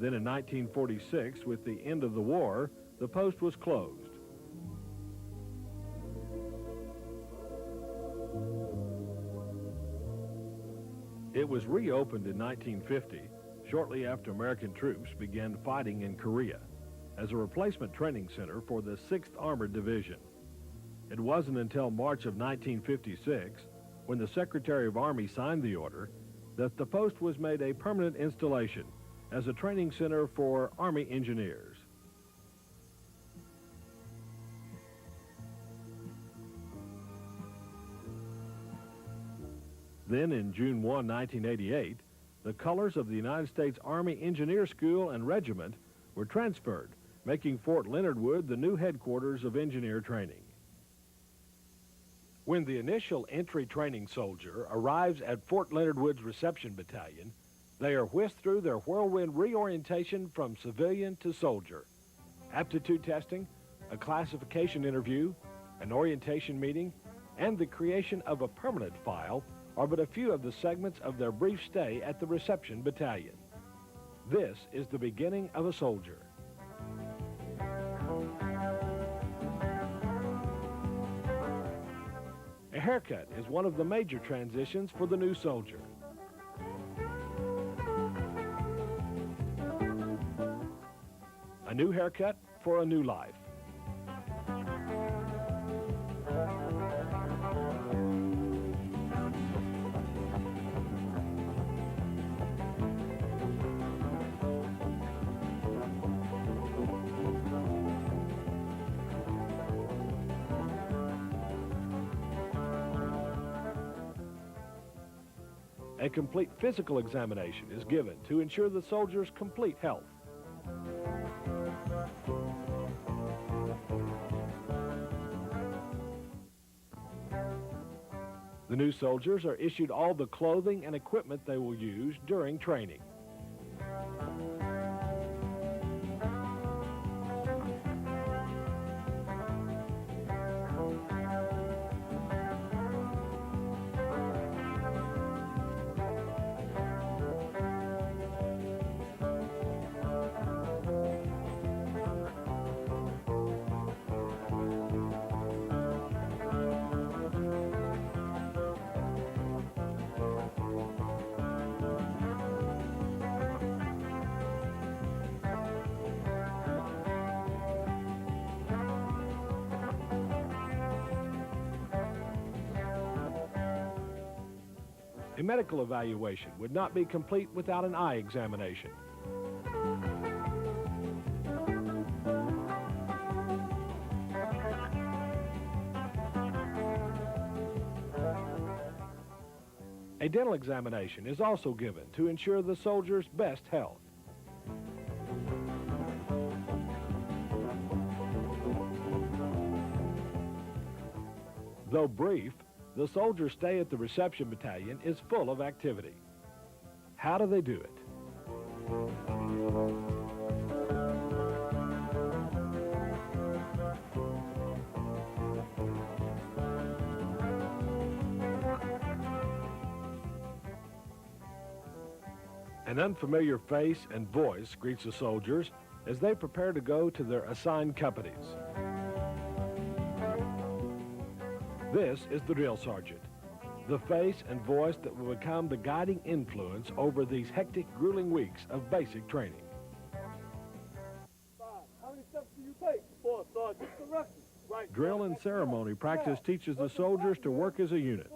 Then in 1946, with the end of the war, the post was closed. It was reopened in 1950, shortly after American troops began fighting in Korea, as a replacement training center for the 6th Armored Division. It wasn't until March of 1956, when the Secretary of Army signed the order, that the post was made a permanent installation as a training center for Army engineers. Then in June 1, 1988, the colors of the United States Army Engineer School and Regiment were transferred, making Fort Leonard Wood the new headquarters of engineer training. When the initial entry training soldier arrives at Fort Leonard Wood's reception battalion, they are whisked through their whirlwind reorientation from civilian to soldier. Aptitude testing, a classification interview, an orientation meeting, and the creation of a permanent file are but a few of the segments of their brief stay at the reception battalion. This is the beginning of a soldier. A haircut is one of the major transitions for the new soldier. A new haircut for a new life. A complete physical examination is given to ensure the soldier's complete health. The new soldiers are issued all the clothing and equipment they will use during training. A medical evaluation would not be complete without an eye examination. A dental examination is also given to ensure the soldier's best health. Though brief, the soldier's stay at the reception battalion is full of activity. How do they do it? An unfamiliar face and voice greets the soldiers as they prepare to go to their assigned companies. This is the drill sergeant, the face and voice that will become the guiding influence over these hectic, grueling weeks of basic training. How many steps do you take? 4, Sergeant. Correct. Right. Drill and ceremony practice teaches the soldiers to work as a unit.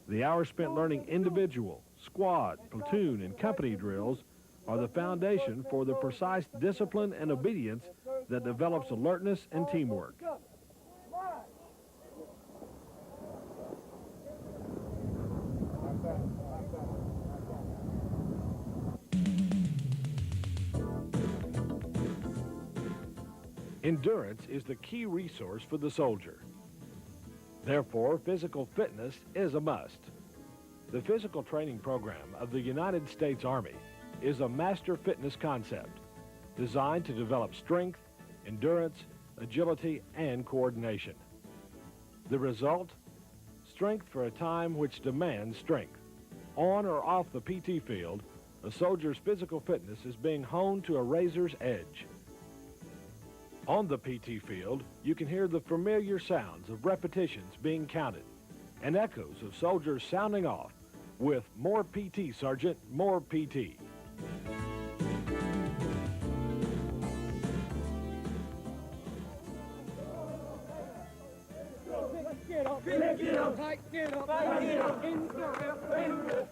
The hours spent learning individual, squad, platoon, and company drills are the foundation for the precise discipline and obedience that develops alertness and teamwork. Endurance is the key resource for the soldier. Therefore, physical fitness is a must. The physical training program of the United States Army is a master fitness concept designed to develop strength, endurance, agility, and coordination. The result? Strength for a time which demands strength. On or off the PT field, A soldier's physical fitness is being honed to a razor's edge. On the PT field, you can hear the familiar sounds of repetitions being counted and echoes of soldiers sounding off with "More PT, Sergeant, more PT." Get up, get up, tight, get up, tight, get up, in the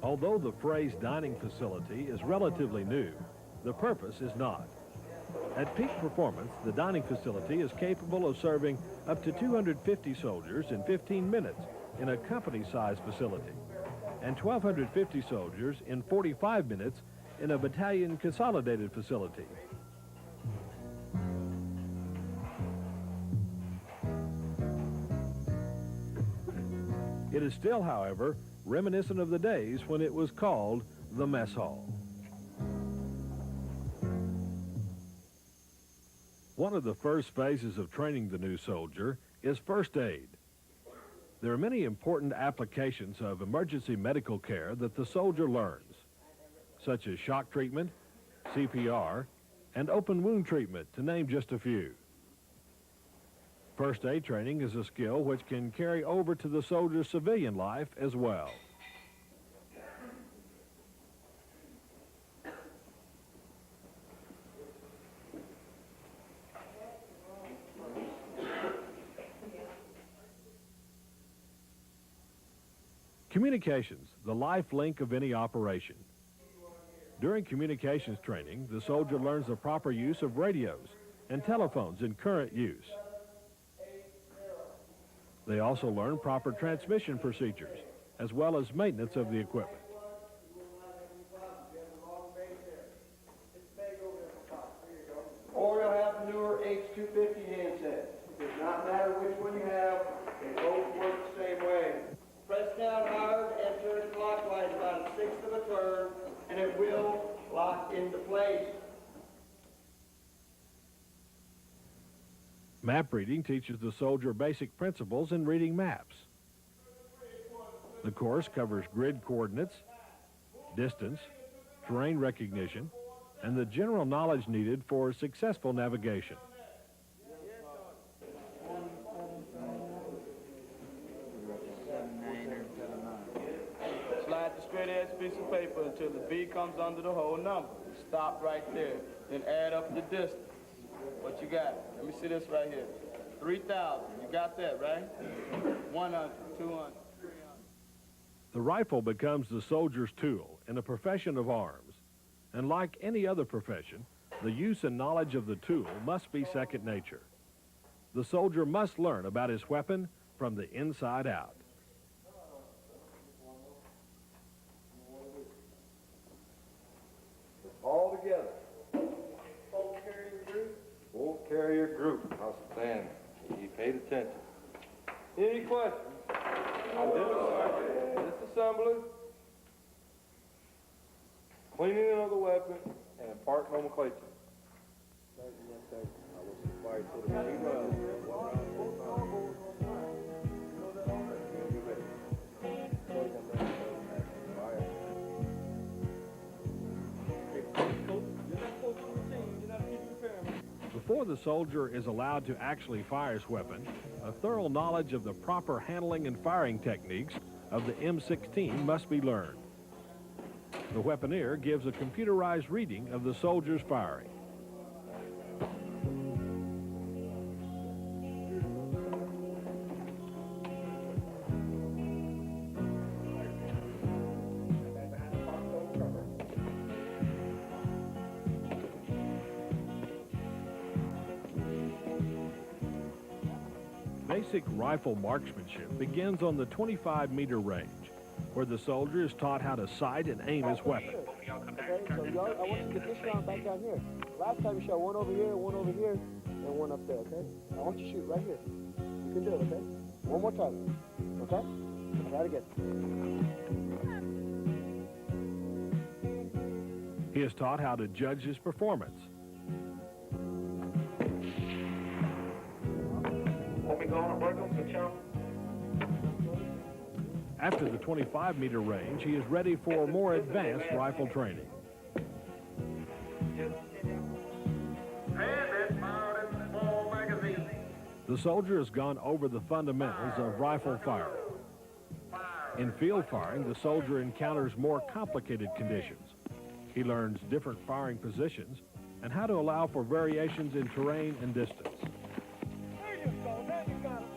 Although the phrase dining facility is relatively new, the purpose is not. At peak performance, the dining facility is capable of serving up to 250 soldiers in 15 minutes in a company-sized facility, and 1,250 soldiers in 45 minutes in a battalion consolidated facility. It is still, however, reminiscent of the days when it was called the mess hall. One of the first phases of training the new soldier is first aid. There are many important applications of emergency medical care that the soldier learns, such as shock treatment, CPR, and open wound treatment, to name just a few. First aid training is a skill which can carry over to the soldier's civilian life as well. Communications, the life link of any operation. During communications training, the soldier learns the proper use of radios and telephones in current use. They also learn proper transmission procedures, as well as maintenance of the equipment. Or you'll have the newer A-2-47 handset. It does not matter which one you have, they both work the same way. Press down hard and turn clockwise about a sixth of a turn, and it will lock into place. Map reading teaches the soldier basic principles in reading maps. The course covers grid coordinates, distance, terrain recognition, and the general knowledge needed for successful navigation. Slide the straight edge piece of paper until the B comes under the whole number. Stop right there. Then add up the distance. What you got? Let me see this right here. 3,000. You got that, right? 100, 200, 300. The rifle becomes the soldier's tool in a profession of arms. And like any other profession, the use and knowledge of the tool must be second nature. The soldier must learn about his weapon from the inside out. All together. Full carrier group. Outstanding. You paid attention. Any questions? Disassembly, cleaning of the weapon, and part nomenclature. Before the soldier is allowed to actually fire his weapon, a thorough knowledge of the proper handling and firing techniques of the M16 must be learned. The weaponeer gives a computerized reading of the soldier's firing. Basic rifle marksmanship begins on the 25-meter range, where the soldier is taught how to sight and aim his weapon. Okay, so y'all, I want you to get this round back down here. Last time you shot one over here, and one up there, okay? I want you to shoot right here. You can do it, okay? One more time, okay? Try it again. is taught how to judge his performance. After the 25-meter range, he is ready for more advanced rifle training. The soldier has gone over the fundamentals of rifle firing. In field firing, the soldier encounters more complicated conditions. He learns different firing positions and how to allow for variations in terrain and distance. There you go. Now you got it.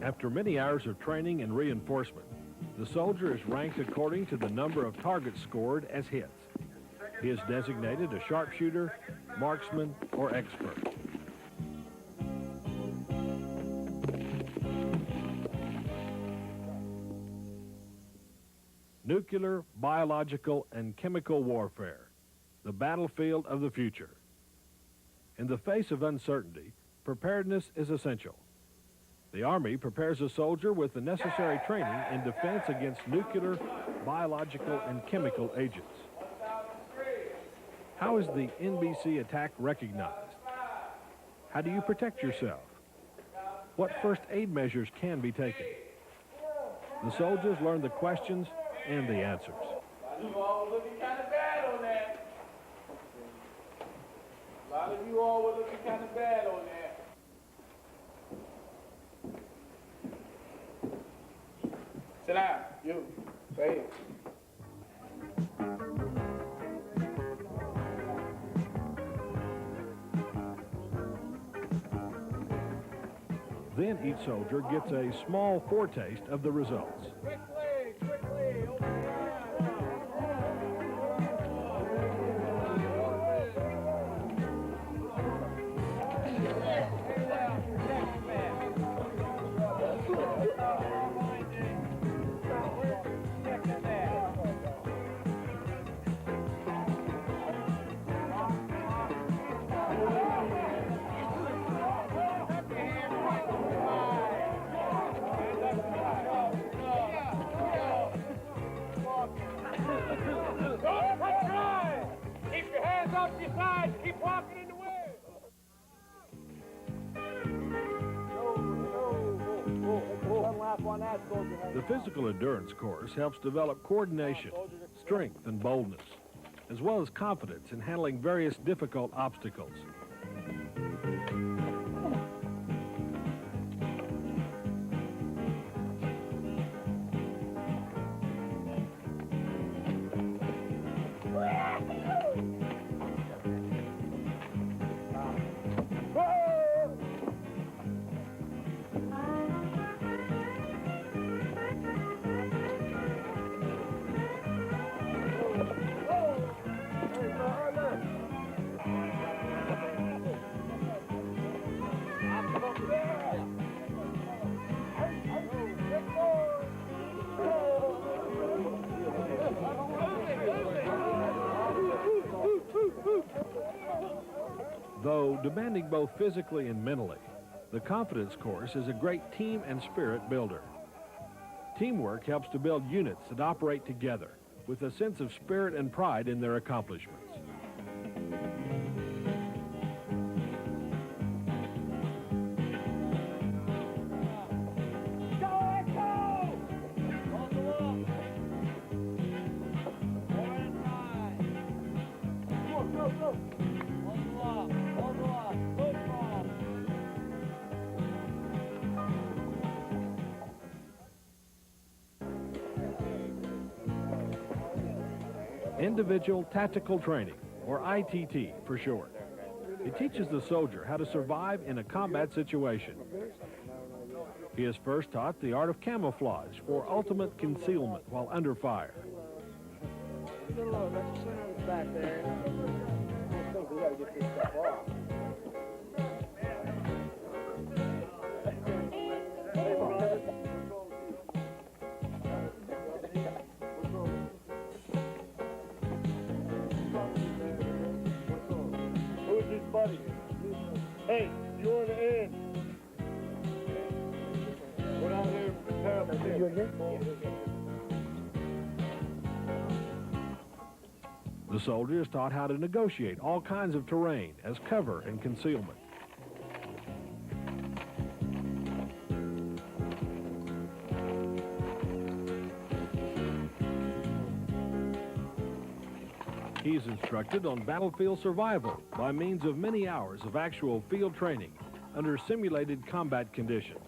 After many hours of training and reinforcement, the soldier is ranked according to the number of targets scored as hits. He is designated a sharpshooter, marksman, or expert. Nuclear, biological, and chemical warfare, the battlefield of the future. In the face of uncertainty, preparedness is essential. The Army prepares a soldier with the necessary training in defense against nuclear, biological, and chemical agents. How is the NBC attack recognized? How do you protect yourself? What first aid measures can be taken? The soldiers learn the questions and the answers. You all were looking kind of bad on that. A lot of you all were looking kind of bad on that. Sit down, you. Right here. Then each soldier gets a small foretaste of the results. Quickly, over here. Keep your hands off your sides. Keep walking in the way. The physical endurance course helps develop coordination, strength, and boldness, as well as confidence in handling various difficult obstacles. Though demanding both physically and mentally, the confidence course is a great team and spirit builder. Teamwork helps to build units that operate together with a sense of spirit and pride in their accomplishments. Individual Tactical Training, or ITT for short. It teaches the soldier how to survive in a combat situation. He is first taught the art of camouflage for ultimate concealment while under fire. Back there. I think we gotta get this stuff off. here? The soldier is taught how to negotiate all kinds of terrain as cover and concealment. He is instructed on battlefield survival by means of many hours of actual field training under simulated combat conditions.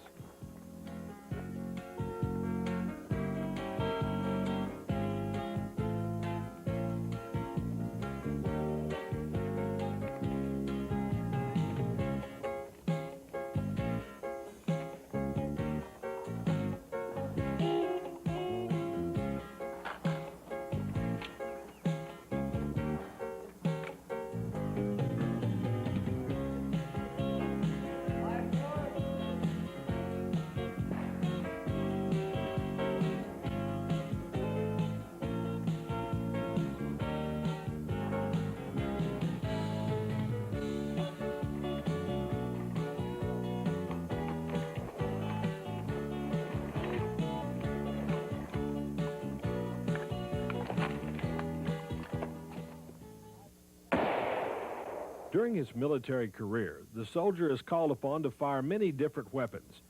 During his military career, the soldier is called upon to fire many different weapons,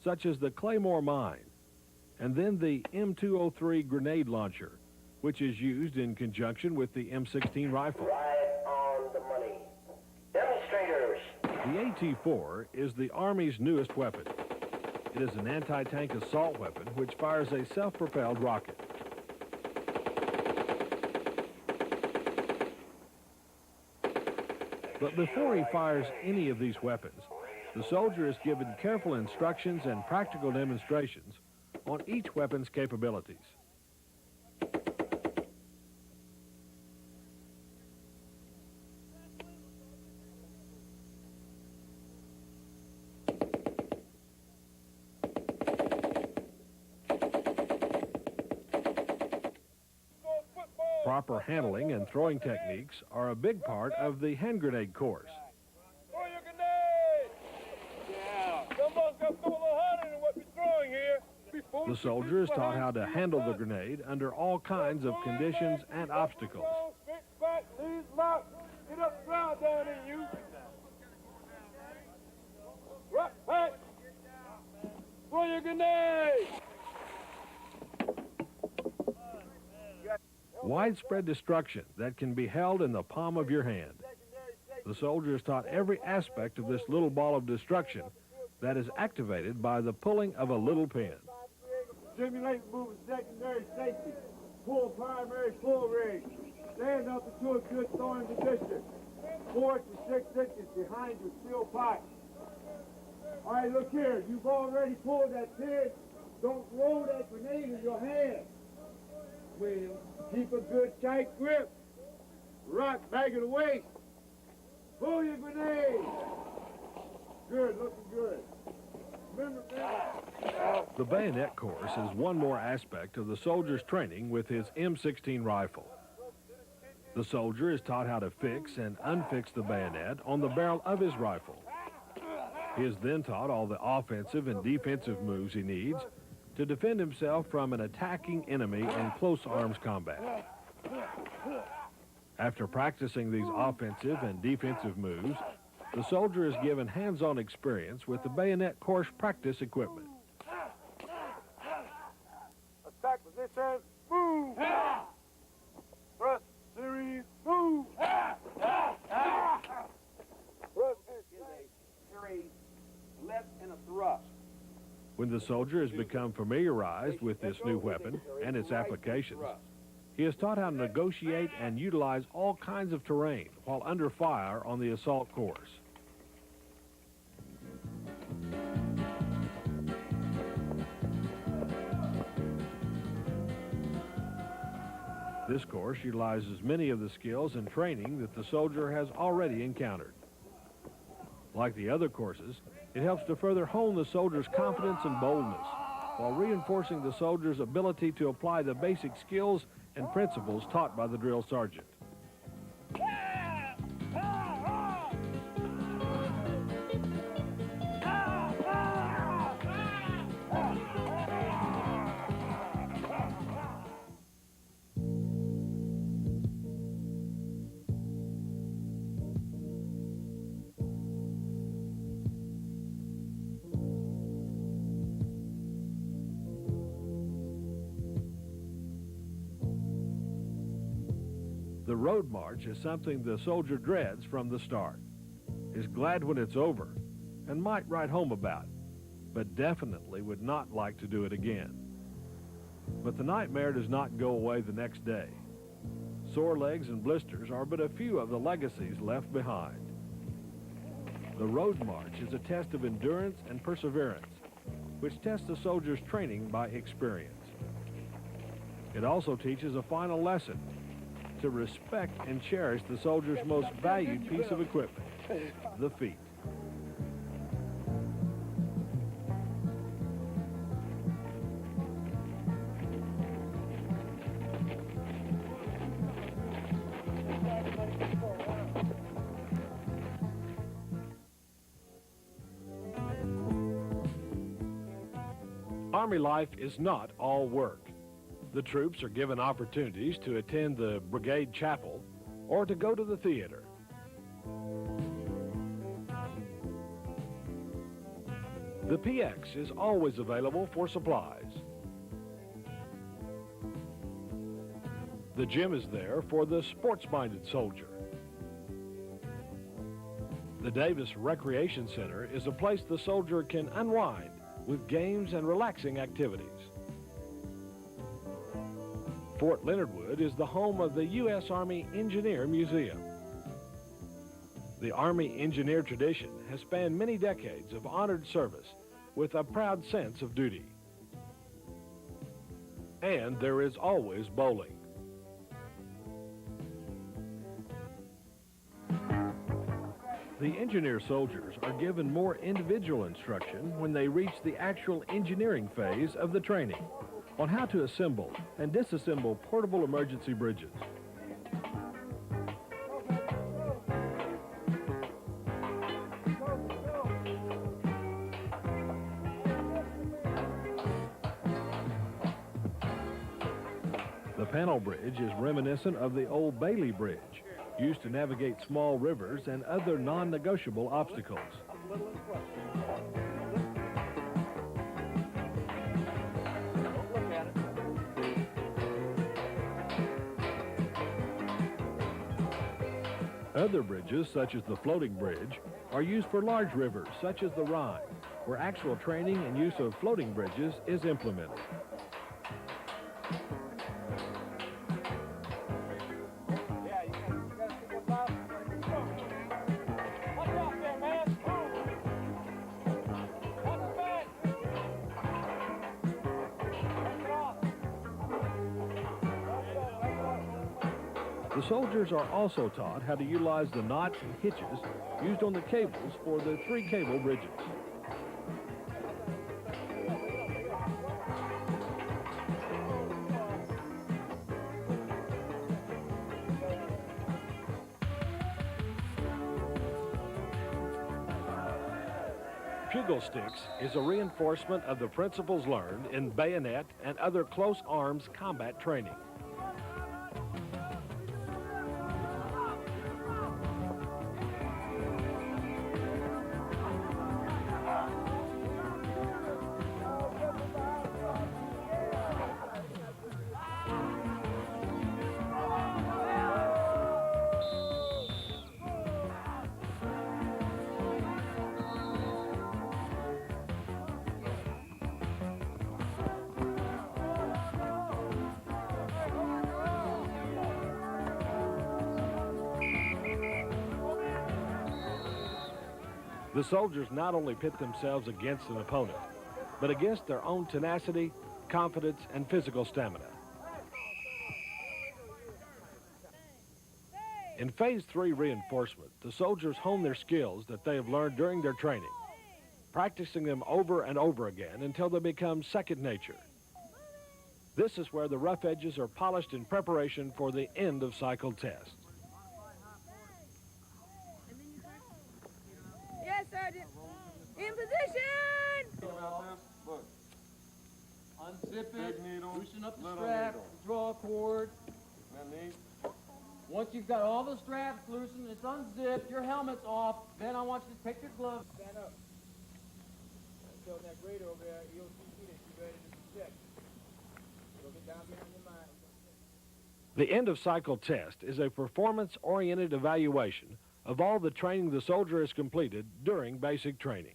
such as the Claymore mine, and then the M203 grenade launcher, which is used in conjunction with the M16 rifle. Right on the money. Demonstrators. The AT-4 is the Army's newest weapon. It is an anti-tank assault weapon which fires a self-propelled rocket. But before he fires any of these weapons, the soldier is given careful instructions and practical demonstrations on each weapon's capabilities. Proper handling and throwing techniques are a big part of the hand grenade course. Throw your grenade! Yeah. Someone's got to throw a little harder than what we're throwing here. The soldier is taught how to handle the grenade under all kinds of conditions and obstacles. Big fat, knees locked. Get up the ground down in you. Right back. Throw your grenade! Widespread destruction that can be held in the palm of your hand. The soldier is taught every aspect of this little ball of destruction that is activated by the pulling of a little pin. Simulate moving secondary safety. Pull primary full range. Stand up into a good throwing position. 4 to 6 inches behind your steel pipe. All right, look here. You've already pulled that pin. Don't roll that grenade in your hand. Well, keep a good tight grip. Rock back of the waist. Pull your grenade. Good, looking good. Remember that. The bayonet course is one more aspect of the soldier's training with his M16 rifle. The soldier is taught how to fix and unfix the bayonet on the barrel of his rifle. He is then taught all the offensive and defensive moves he needs to defend himself from an attacking enemy in close arms combat. After practicing these offensive and defensive moves, the soldier is given hands-on experience with the bayonet course practice equipment. Attack position, move! Thrust series, move! Thrust is a series, left and a thrust. When the soldier has become familiarized with this new weapon and its applications, he is taught how to negotiate and utilize all kinds of terrain while under fire on the assault course. This course utilizes many of the skills and training that the soldier has already encountered. Like the other courses, it helps to further hone the soldier's confidence and boldness, while reinforcing the soldier's ability to apply the basic skills and principles taught by the drill sergeant. The road march is something the soldier dreads from the start, is glad when it's over, and might write home about, but definitely would not like to do it again. But the nightmare does not go away the next day. Sore legs and blisters are but a few of the legacies left behind. The road march is a test of endurance and perseverance, which tests the soldier's training by experience. It also teaches a final lesson: to respect and cherish the soldier's most valued piece of equipment, the feet. Army life is not all work. The troops are given opportunities to attend the brigade chapel or to go to the theater. The PX is always available for supplies. The gym is there for the sports-minded soldier. The Davis Recreation Center is a place the soldier can unwind with games and relaxing activities. Fort Leonard Wood is the home of the U.S. Army Engineer Museum. The Army engineer tradition has spanned many decades of honored service with a proud sense of duty. And there is always bowling. The engineer soldiers are given more individual instruction when they reach the actual engineering phase of the training on how to assemble and disassemble portable emergency bridges. The panel bridge is reminiscent of the old Bailey Bridge, used to navigate small rivers and other non-negotiable obstacles. Other bridges, such as the floating bridge, are used for large rivers, such as the Rhine, where actual training and use of floating bridges is implemented. The soldiers are also taught how to utilize the knots and hitches used on the cables for the 3 cable bridges. Bugle sticks is a reinforcement of the principles learned in bayonet and other close arms combat training. The soldiers not only pit themselves against an opponent, but against their own tenacity, confidence, and physical stamina. In Phase 3 reinforcement, the soldiers hone their skills that they have learned during their training, practicing them over and over again until they become second nature. This is where the rough edges are polished in preparation for the end of cycle test. Yes, Sergeant. In position! Look. Unzip it, loosen up the strap, draw a cord. Once you've got all the straps loosened, it's unzipped, your helmet's off, then I want you to take your gloves. Stand up. Tell that grader over there, EOCP, that you're ready to check. Go get down behind your line. The end-of-cycle test is a performance-oriented evaluation of all the training the soldier has completed during basic training.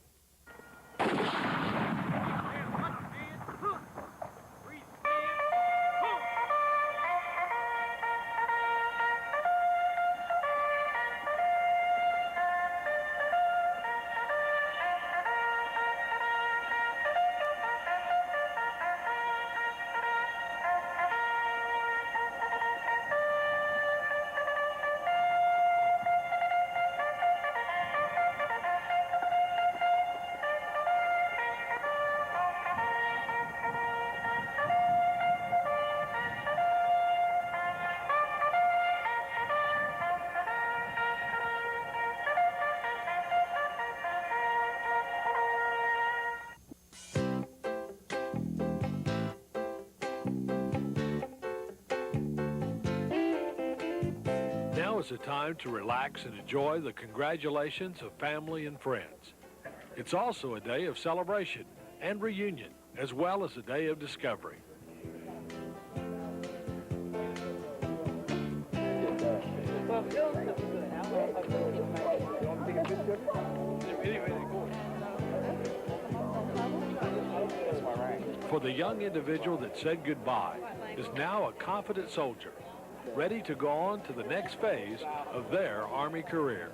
Now is the time to relax and enjoy the congratulations of family and friends. It's also a day of celebration and reunion, as well as a day of discovery. For the young individual that said goodbye is now a confident soldier, ready to go on to the next phase of their Army career.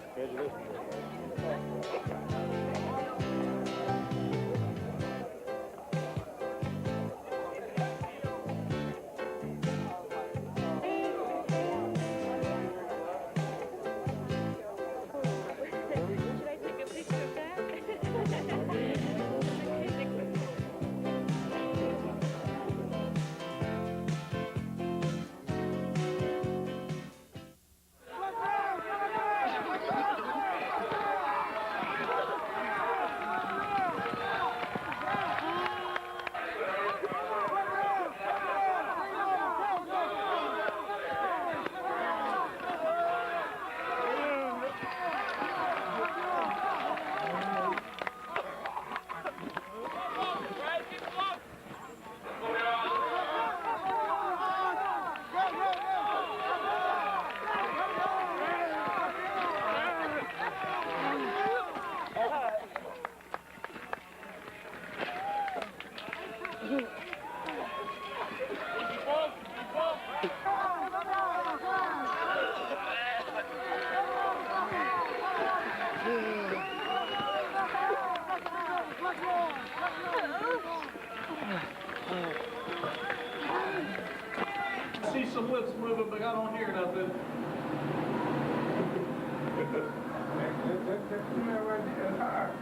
See some lips moving, but I don't hear nothing.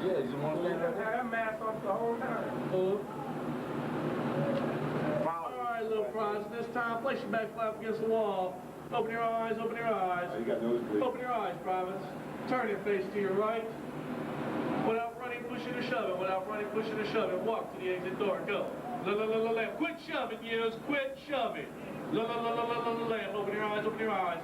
Yeah, you want to have that mask off the whole time. All right, little prize. This time, place your back flap against the wall. Open your eyes, open your eyes. You got nosebleed. Open your eyes, privates. Turn your face to your right. Without running, pushing, or shoving. Without running, pushing, or shoving. Walk to the exit door. Go. Left. Quit shoving, yos. Quit shoving. Left. Open your eyes, open your eyes.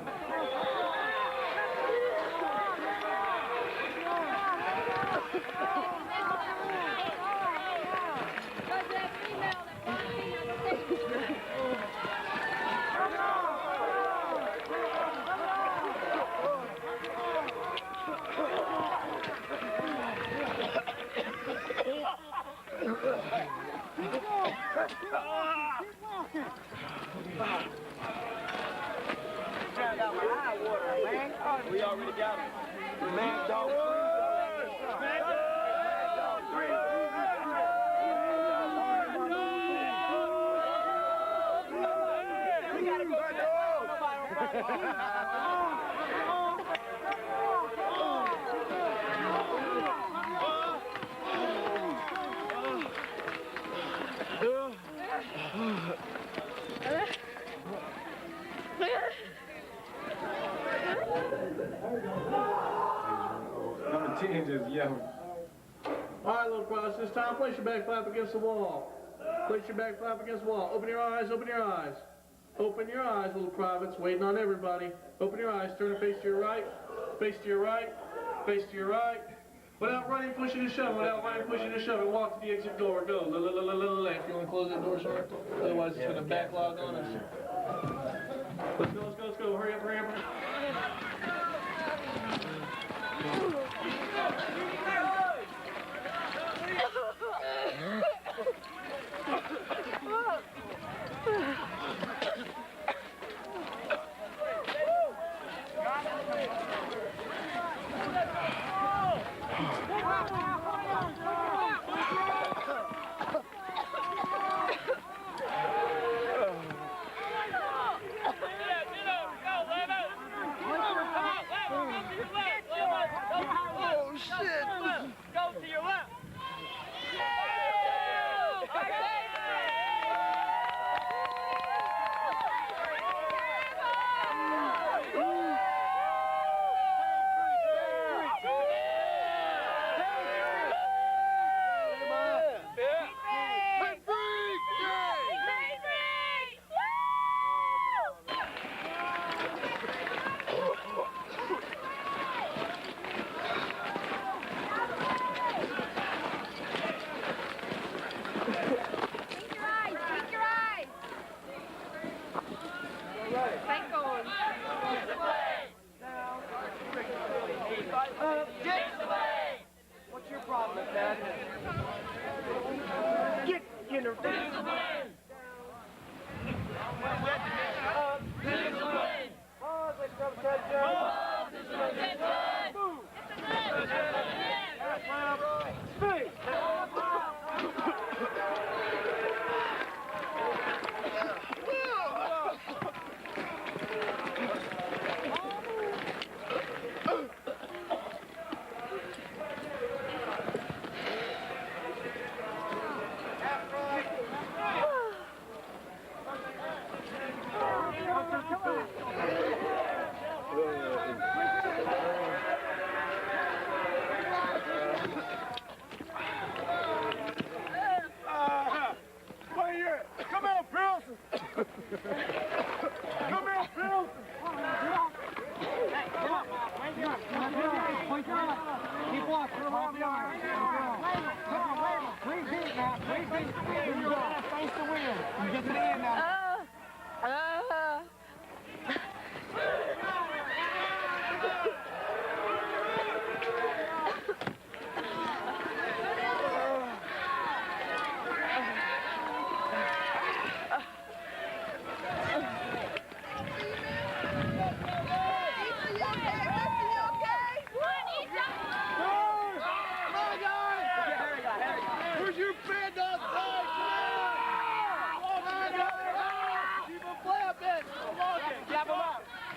We already got it. Mad dog. Number 10 just yelling. All right, little cross. This time, place your back flap against the wall. Place your back flap against the wall. Open your eyes, open your eyes. Open your eyes, little privates. Waiting on everybody. Open your eyes. Turn and face to your right. Face to your right. Face to your right. Without running, pushing, and shoving. Without running, pushing, and shoving. Walk to the exit door. Go. Left. You want to close that door, sir? Otherwise, it's going to backlog on us. go. Hurry up, hurry up, hurry Oh, shit. Go to your left. What's your problem, Dad? Get her. Come here, Pilson! Come here, Pilson! Keep walking. Hold the arm. Come on, 3 feet now. 3 feet. You gotta face the wind. You get to the end now.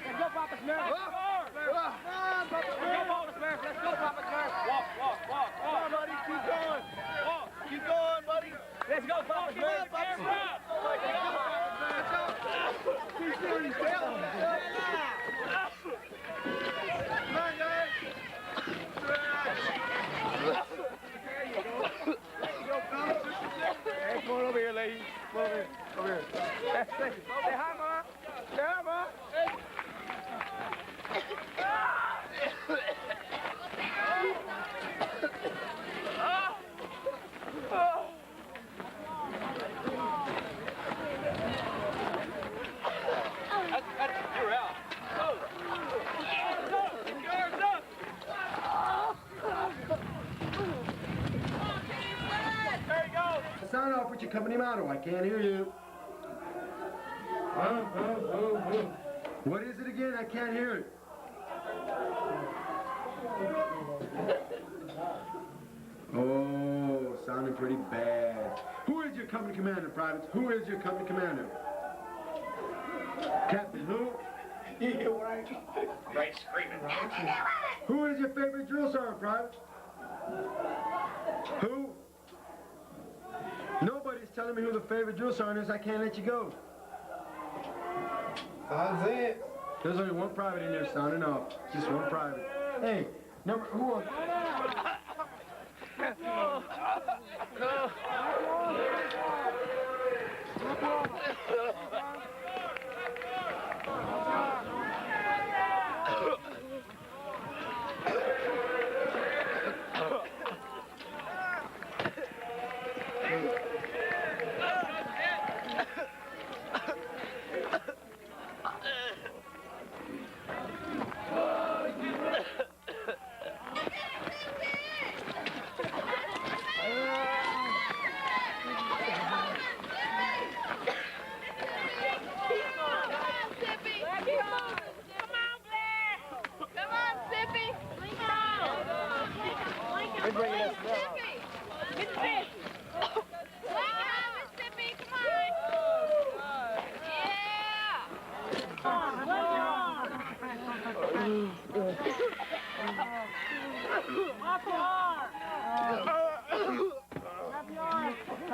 Let's go, Papa Smurf. Come on over here, lady. Come on over here. Over here. Say hi, Ma. Say hi, Ma. You're out. Yours up. There you go. Sign off with your company motto. I can't hear you. What is it again? I can't hear it. Oh, sounding pretty bad. Who is your company commander, privates? Who is your company commander? Captain who? Yeah, right. Right, screaming. Who is your favorite drill sergeant, private? Who? Nobody's telling me who the favorite drill sergeant is. I can't let you go. That's it. There's only one private in there sounding off. Just one private. Hey, number who?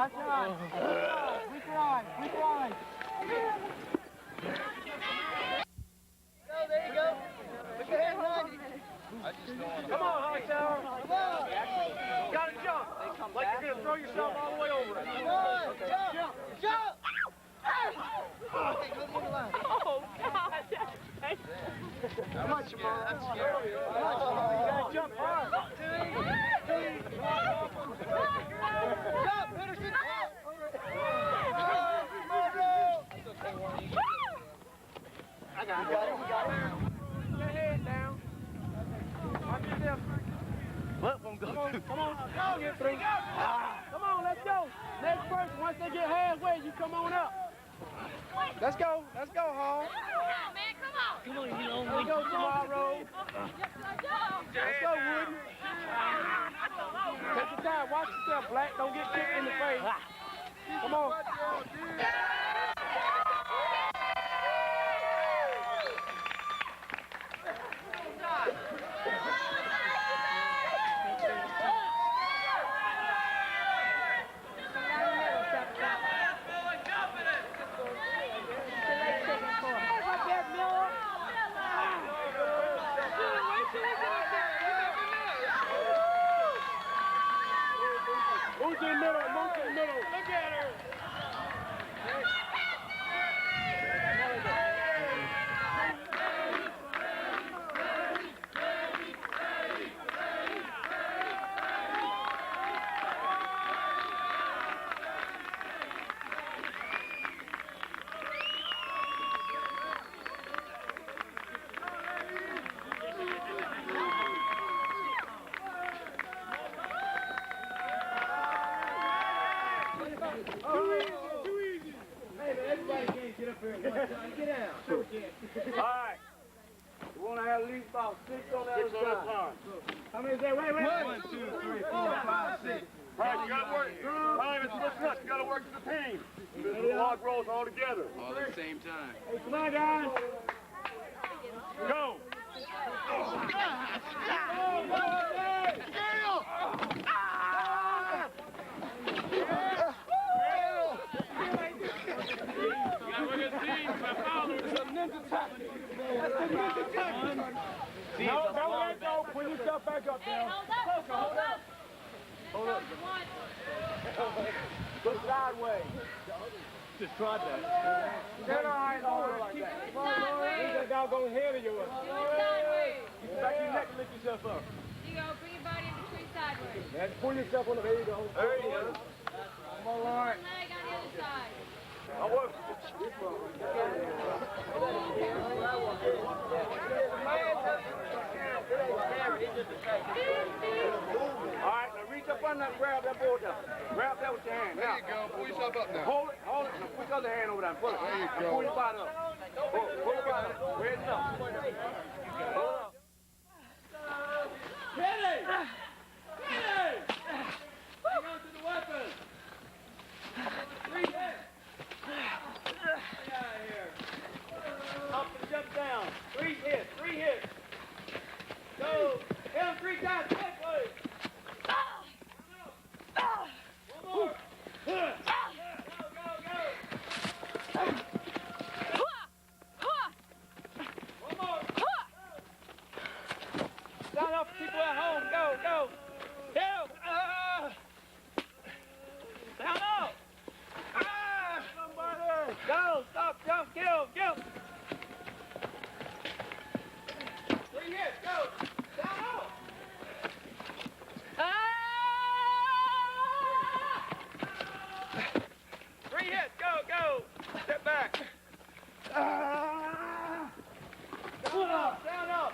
Nice shot. We try. There you go. Put your hands behind you. Come on, Hightower. Come on. You gotta jump. Like you're gonna throw yourself all the way over it. Come on. Jump. Okay, go to the line. Oh, God. Come on, Jamal. You gotta jump hard. Jump, Henderson. I got it. We got it. Put your head down. Watch yourself. What won't go through? Come on. Get through. Come on, let's go. Next person, once they get halfway, you come on up. Let's go, Hall. Come on, man, come on. Let's go tomorrow. Let's go, Wooden. Take your time, watch yourself, Black. Don't get kicked in the face. Come on. Move to the middle, move to the middle. Look at her. Too easy. Hey, man, everybody can't get up here at one time. Get down. Sure can. All right. We want to have at least about 6 on the other side. How many is that? Wait. 1, 2, 3, 4, 5, 6. Right, you gotta work. Right, Mr. Nuts, you gotta work as a team. The log rolls all together. All at the same time. Hey, come on, guys. Go! No, don't let go. Pull yourself back up now. Hold up. Look sideways. Just tried that. Stand all right, Lord, like that. Come on, Lord. Leave that doggone head of yours. Sideways. Get back to your neck and lift yourself up. You go, bring your body in between sideways. That's pull yourself on the, there you go. There you go. Come on, Lord. Leg on the other side. I'll work. All right, now reach up under and grab that board up. Grab that with your hand. There you go. Pull yourself up now. Hold it. Now put the other hand over there and pull it. There you go. Pull your body up. Pull your body up. Raise it up. Pull it up. Ready! Ready! Hang on to the weapon. 3 hits. Get out of here. Up and jump down. 3 hits. 3 hits. Go. Hit him 3 times. Quickly. One more. Go, go, go. One more. Sound off for people at home. Go, go. Hit him. Sound off. Somebody. Go. Stop. Jump. Get him. Get him. 3 hits. Go. Sound off. 3 hits. Go. Go. Step back. Sound off. Sound off.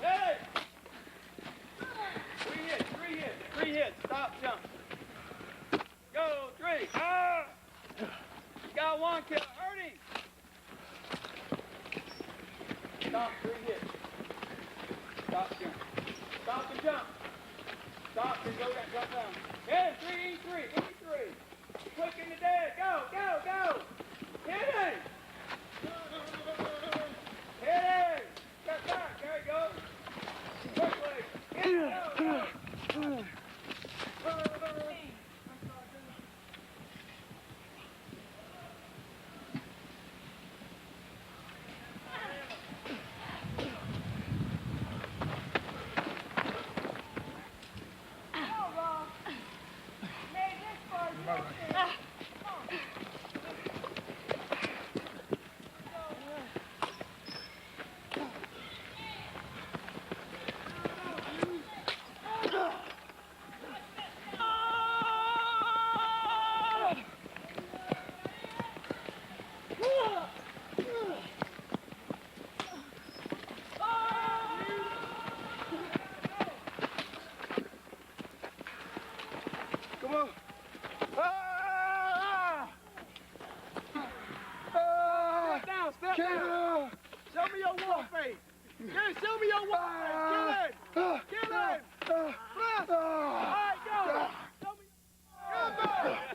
Hey! 3 hits, 3 hits, 3 hits. Stop, jump. Go, 3. Got 1 kill. Hurt him. Stop, 3 hits. Stop, jump. Stop and jump. Stop and go down, jump down. Hit him, 3, E3, E3. Quick in the dead. Go, go, go. Hit him. Hit him. Step back. There he goes. Quickly. over. Step down, step Get down. her. Show me your war face. Yeah, show me your war face. Kill it. Kill it. Press. All right, go. Show me. Come back.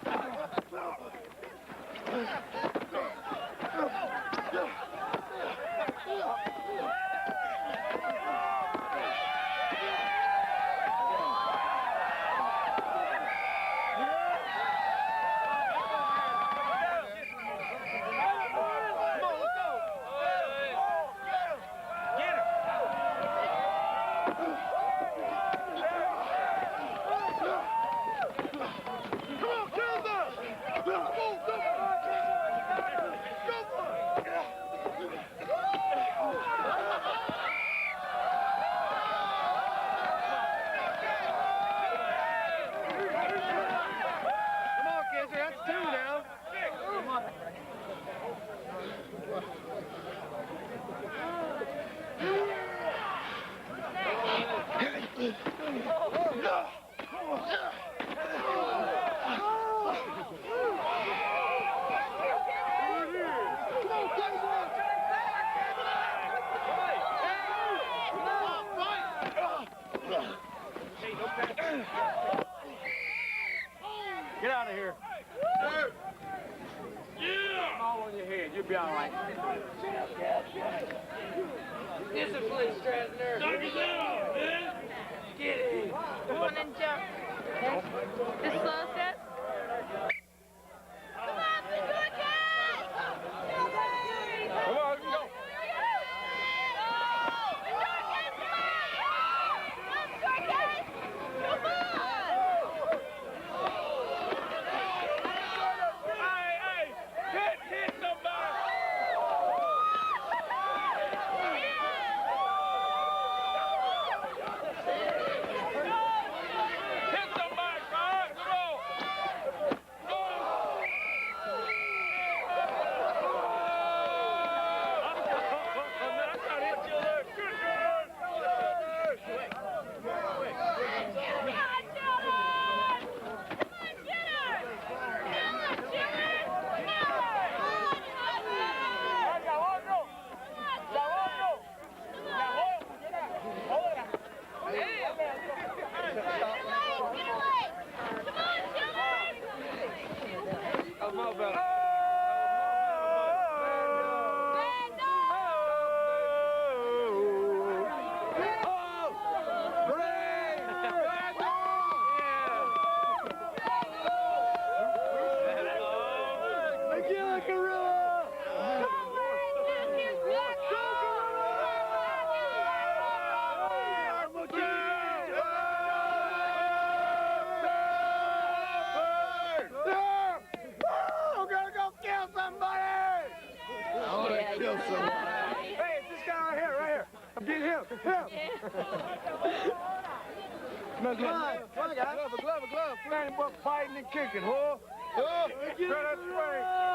Get out of here. Yeah. All on your head. You'll be all right. Discipline, Strasner. Knock it down, man. Get it. Come on and jump. Okay. Just slow step. Come on, let's do it, guys. Come on, let's go. Glove. Ain't but fighting and kicking, huh? Get that swing.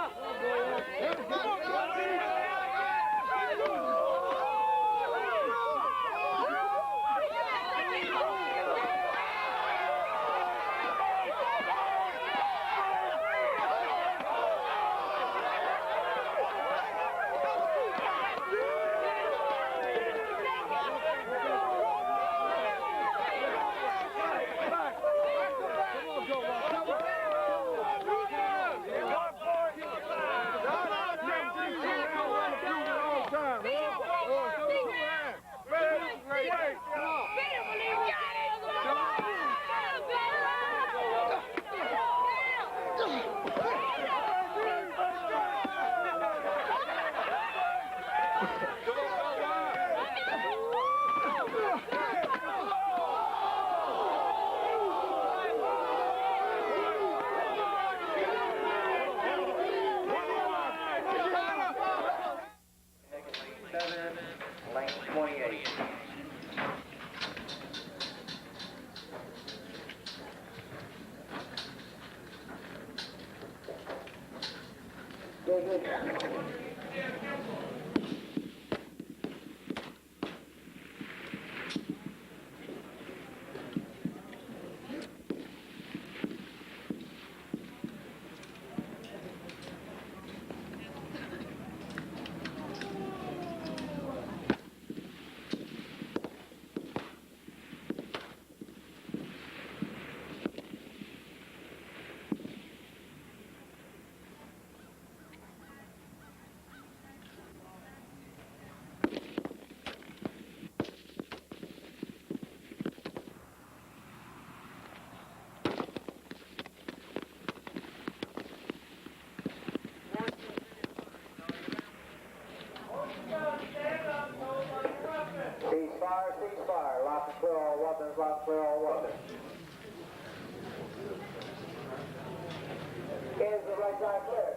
right side clear.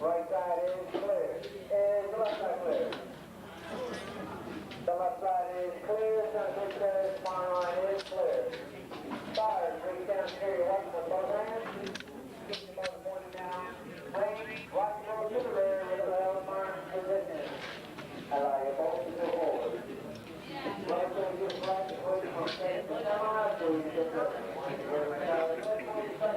Right side is clear. And the left side clear. The left side is clear. Center clear. Spine line is clear. Fire. Bring it down here. Your left with both hands. Keep your motor pointing down. Range. Right throw to the rear with a well marked position. Allow your bolt to go forward. Right throw to the right. Push from center to semi. So you get the Lock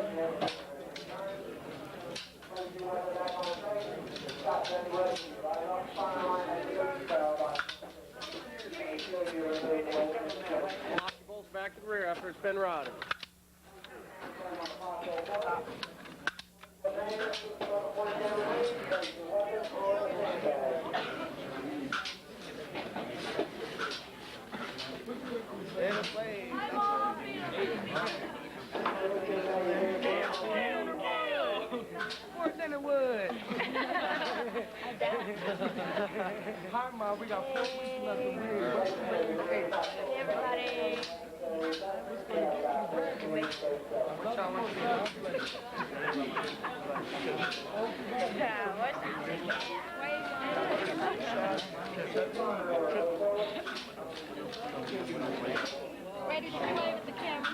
your bolts back to the rear after it's been rotted. More than it would. Hi, Ma. We got 4 weeks left to win. Everybody. Ready to play with the camera.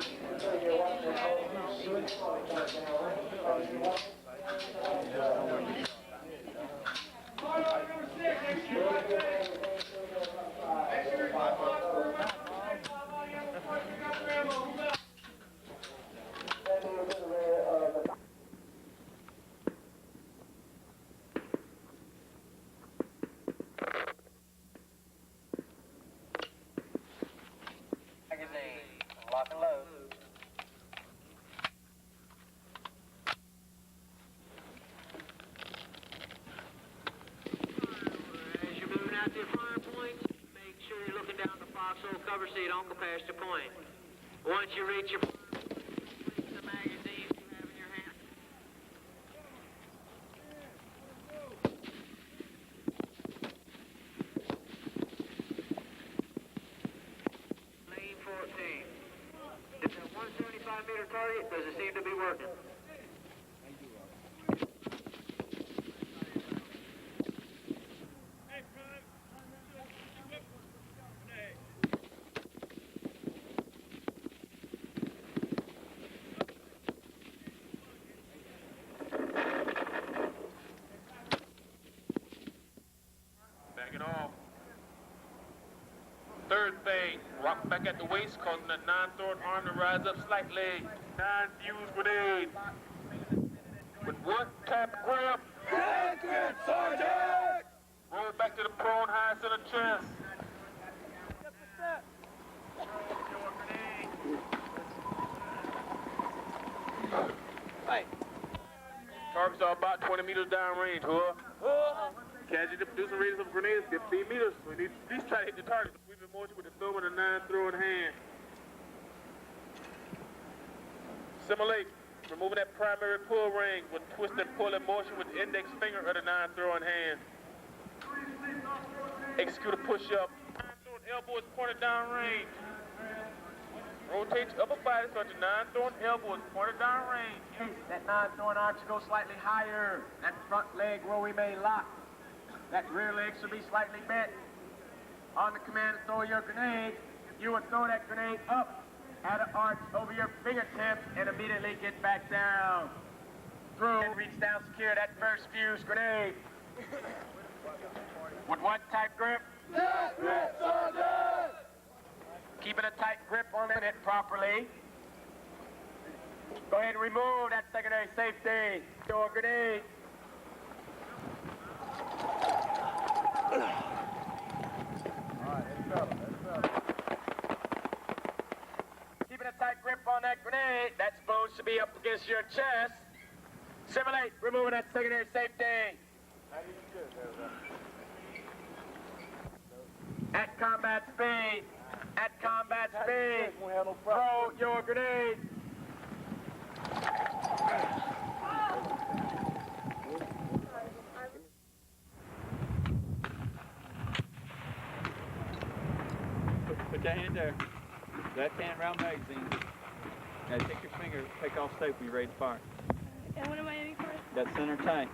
Lock and load. As you're moving out to your fire points, make sure you're looking down the foxhole cover so you don't go past your point. Once you reach your fire point, place the magazines you have in your hand. Lane 14. Is that 175-meter target? Does it seem to be working? Back it off. Third phase, rock back at the waist, causing that 9-thrown arm to rise up slightly. 9-fuse grenade. With what type of grip? Take it, Sergeant! Roll back to the prone high center chest. Hey. Targets are about 20 meters downrange, Casualty producing radius of grenades 15 meters. We need to at least try to hit the target. Sweeping motion with the thumb and the 9-throw in hand. Simulate removing that primary pull ring with twist and pull in motion with the index finger of the 9-throw in hand. Execute a push-up. 9-throw elbow is pointed downrange. Rotate your upper body so that the 9-throw elbow is pointed downrange. That 9-throw arm should go slightly higher. That front leg will remain locked. That rear leg should be slightly bent. On the command to throw your grenade, you would throw that grenade up at an arch over your fingertips and immediately get back down. Through, reach down, secure that first fuse grenade. With what type grip? Yes, Sergeant! Keeping a tight grip on it properly. Go ahead and remove that secondary safety. Throw a grenade. Keeping a tight grip on that grenade. That supposed to be up against your chest. Simulate removing that secondary safety. At combat speed. At combat speed. Throw your grenade. Put that hand there. Left hand round magazine. Now take your finger take off safe when you're ready to fire. And what am I aiming for? That center tank.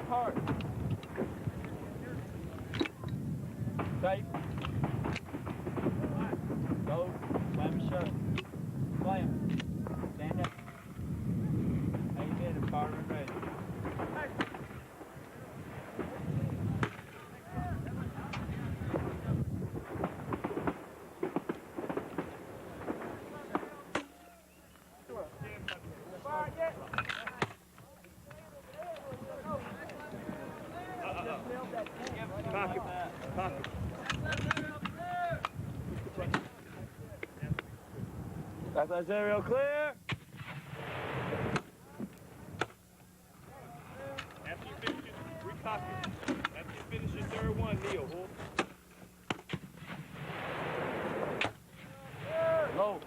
Hard. Safe. Go. Slam it shut. Slam. Stand up. Amen and fire and ready. Pocket. Pocket. That's aerial clear. After you finish it, recock it. After you finish your third one, kneel. Low.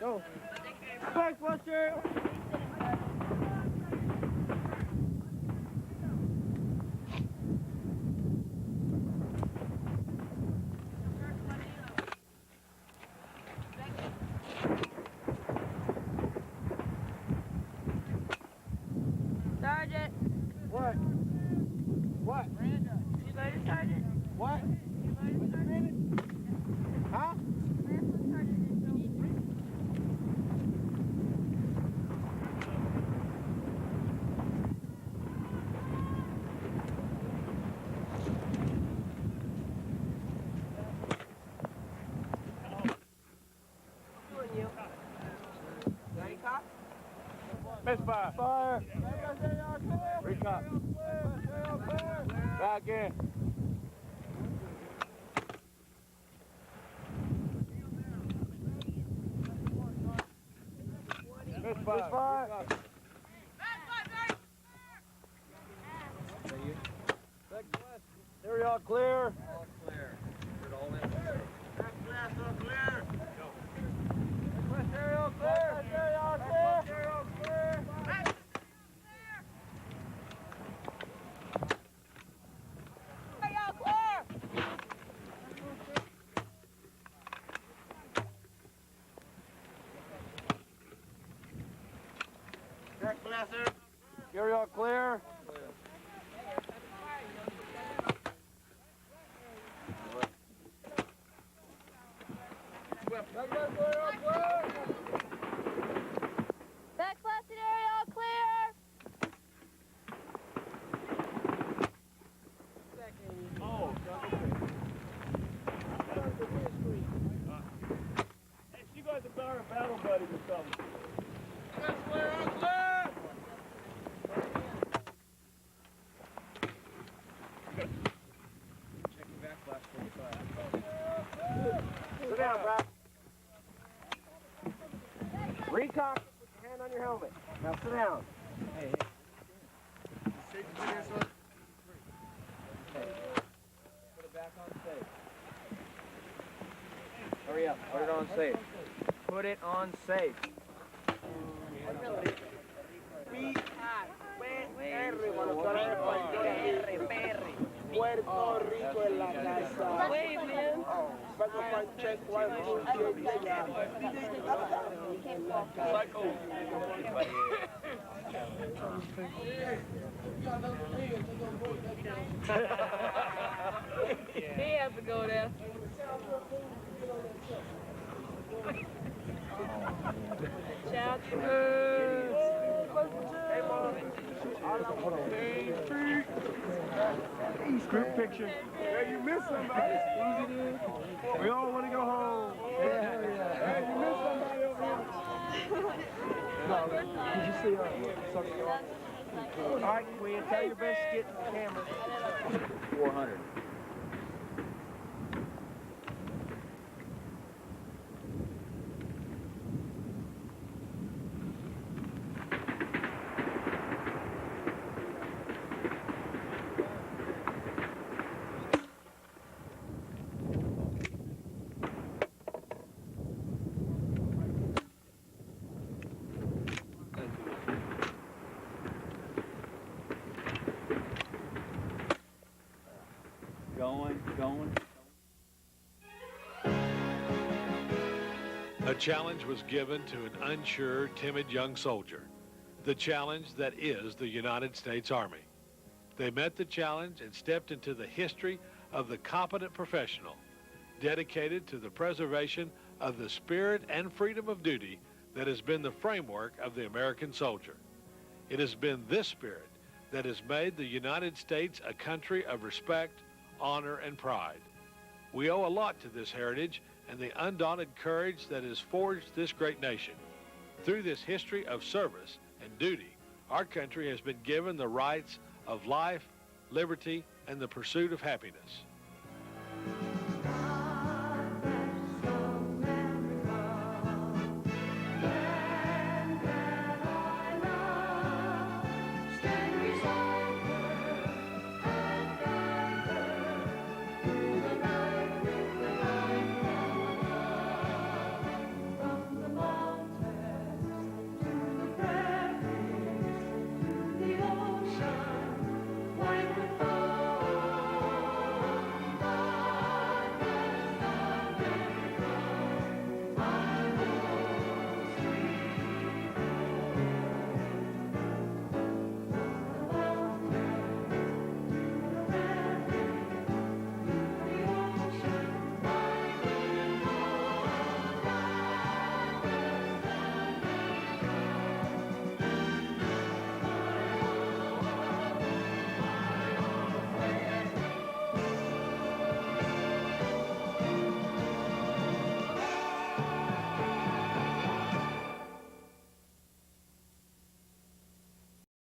Go. Back, Buster. Sergeant. What? What? You voted Sergeant? What? You voted Sergeant? Huh? Sergeant Misfire. Fire. Recock. Back in. Misfire. Area all clear. All clear. Area all clear. Area all clear. Carry all clear. Backblasted area all clear. Oh, hey, you guys are battle buddies or something. Sit down, Brad. Recock. Put your hand on your helmet. Now sit down. Hey. Put it back on safe. Hurry up. Put it on safe. Put it on safe. Puerto Rico en la casa. Wave, man. Check 1, 2, 3, He has to go there. Shout to Group picture. Hey, you missed somebody. We all want to go home. Hey, you missed somebody over here. No, did you see something? All right, Quinn, tell your best to get the camera. 400. going. A challenge was given to an unsure, timid young soldier. The challenge that is the United States Army. They met the challenge and stepped into the history of the competent professional, dedicated to the preservation of the spirit and freedom of duty that has been the framework of the American soldier. It has been this spirit that has made the United States a country of respect, honor, and pride. We owe a lot to this heritage and the undaunted courage that has forged this great nation. Through this history of service and duty, our country has been given the rights of life, liberty, and the pursuit of happiness.